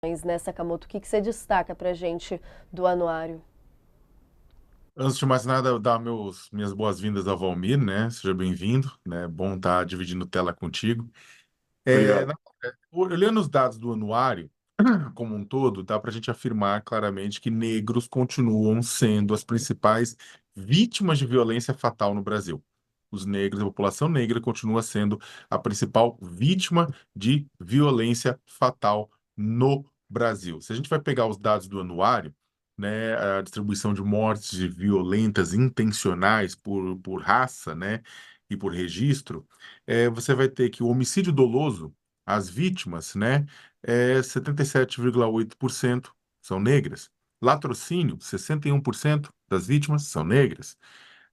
né, Sakamoto? O que você destaca para a gente do anuário? Antes de mais nada, dar minhas boas-vindas ao Valmir, né? Seja bem-vindo, né? Bom estar dividindo tela contigo. Obrigado. Olhando os dados do anuário como um todo, dá para a gente afirmar claramente que negros continuam sendo as principais vítimas de violência fatal no Brasil. Os negros, a população negra continua sendo a principal vítima de violência fatal no Brasil. Se a gente vai pegar os dados do anuário, né, a distribuição de mortes violentas intencionais por raça, né, e por registro, você vai ter que o homicídio doloso, as vítimas, né, 77,8% são negras. Latrocínio, 61% das vítimas são negras.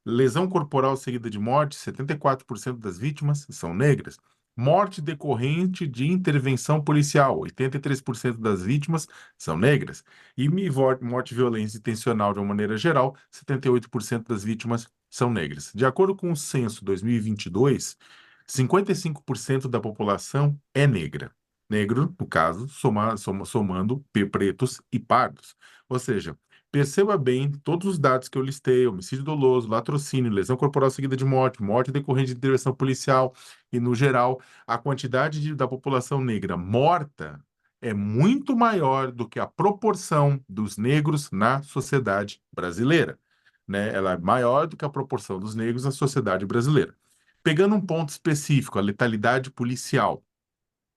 Lesão corporal seguida de morte, 74% das vítimas são negras. Morte decorrente de intervenção policial, 83% das vítimas são negras. E morte violência intencional de uma maneira geral, 78% das vítimas são negras. De acordo com o censo 2022, 55% da população é negra. Negro, no caso, somando pretos e pardos. Ou seja, perceba bem todos os dados que eu listei: homicídio doloso, latrocínio, lesão corporal seguida de morte, morte decorrente de intervenção policial e, no geral, a quantidade da população negra morta é muito maior do que a proporção dos negros na sociedade brasileira, né? Ela é maior do que a proporção dos negros na sociedade brasileira. Pegando um ponto específico, a letalidade policial.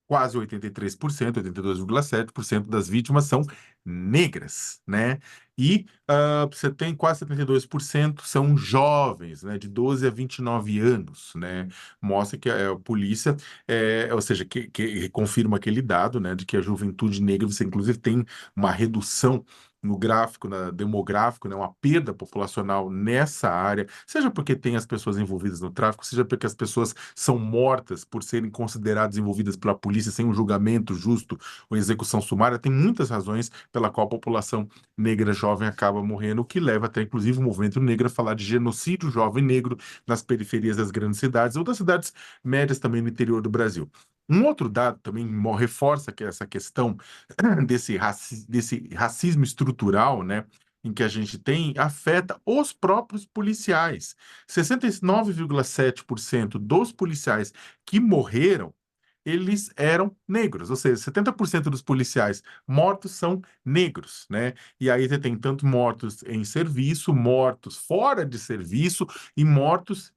Quase 83%, 82,7% das vítimas são negras, né? E você tem quase 72% são jovens, né? De 12 a 29 anos, né? Mostra que a polícia, ou seja, que confirma aquele dado, né? De que a juventude negra, você inclusive tem uma redução no gráfico, demográfico, né, uma perda populacional nessa área, seja porque tem as pessoas envolvidas no tráfico, seja porque as pessoas são mortas por serem consideradas envolvidas pela polícia sem um julgamento justo ou execução sumária. Tem muitas razões pela qual a população negra jovem acaba morrendo, o que leva até, inclusive, o movimento negro a falar de genocídio jovem negro nas periferias das grandes cidades ou das cidades médias também no interior do Brasil. Um outro dado também reforça que essa questão desse racismo estrutural, né, em que a gente tem, afeta os próprios policiais. 69,7% dos policiais que morreram, eles eram negros, ou seja, 70% dos policiais mortos são negros, né? E aí você tem tanto mortos em serviço, mortos fora de serviço e mortos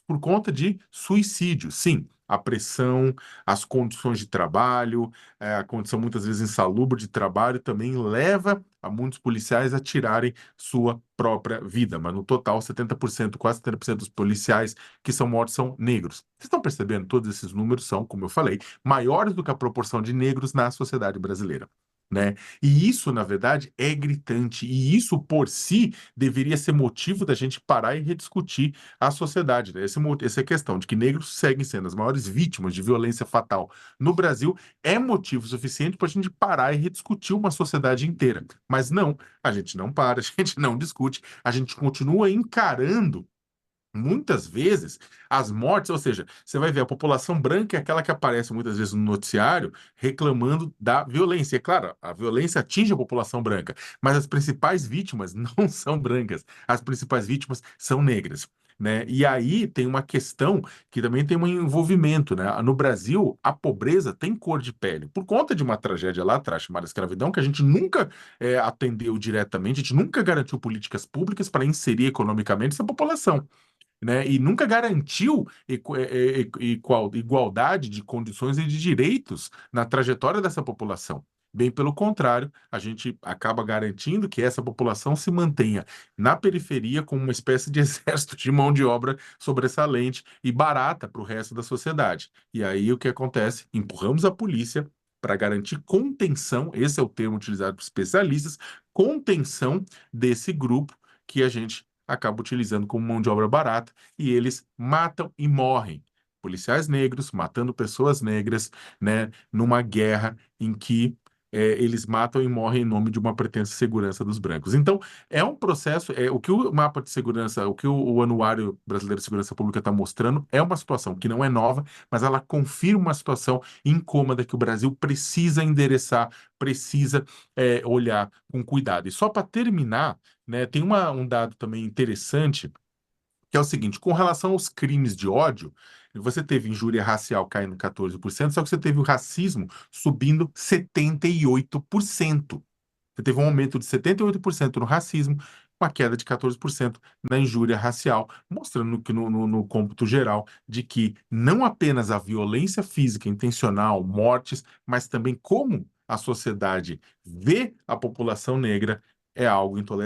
por conta de suicídio. Sim, a pressão, as condições de trabalho, a condição muitas vezes insalubre de trabalho também leva a muitos policiais a tirarem sua própria vida. Mas no total, 70%, quase 70% dos policiais que são mortos são negros. Vocês estão percebendo? Todos esses números são, como eu falei, maiores do que a proporção de negros na sociedade brasileira. Né? E isso, na verdade, é gritante, e isso por si deveria ser motivo da gente parar e rediscutir a sociedade. Né? Essa é a questão de que negros seguem sendo as maiores vítimas de violência fatal no Brasil é motivo suficiente para a gente parar e rediscutir uma sociedade inteira. Mas não, a gente não para, a gente não discute, a gente continua encarando. Muitas vezes as mortes, ou seja, você vai ver a população branca é aquela que aparece muitas vezes no noticiário reclamando da violência. É claro, a violência atinge a população branca, mas as principais vítimas não são brancas, as principais vítimas são negras. Né? E aí tem uma questão que também tem um envolvimento, né? No Brasil, a pobreza tem cor de pele, por conta de uma tragédia lá atrás chamada escravidão, que a gente nunca atendeu diretamente, a gente nunca garantiu políticas públicas para inserir economicamente essa população, né? E nunca garantiu igualdade de condições e de direitos na trajetória dessa população. Bem pelo contrário, a gente acaba garantindo que essa população se mantenha na periferia como uma espécie de exército de mão de obra sobressalente e barata para o resto da sociedade. E aí o que acontece? Empurramos a polícia para garantir contenção, esse é o termo utilizado por especialistas, contenção desse grupo que a gente acaba utilizando como mão de obra barata e eles matam e morrem. Policiais negros matando pessoas negras, né, numa guerra em que eles matam e morrem em nome de uma pretensa segurança dos brancos. Então, é um processo, o que o mapa de segurança, o que o Anuário Brasileiro de Segurança Pública está mostrando é uma situação que não é nova, mas ela confirma uma situação incômoda que o Brasil precisa endereçar, precisa olhar com cuidado. E só para terminar, né, tem um dado também interessante, que é o seguinte: com relação aos crimes de ódio, você teve injúria racial caindo 14%, só que você teve o racismo subindo 78%. Você teve um aumento de 78% no racismo, uma queda de 14% na injúria racial, mostrando que no cômputo geral de que não apenas a violência física intencional, mortes, mas também como a sociedade vê a população negra é algo intolerável.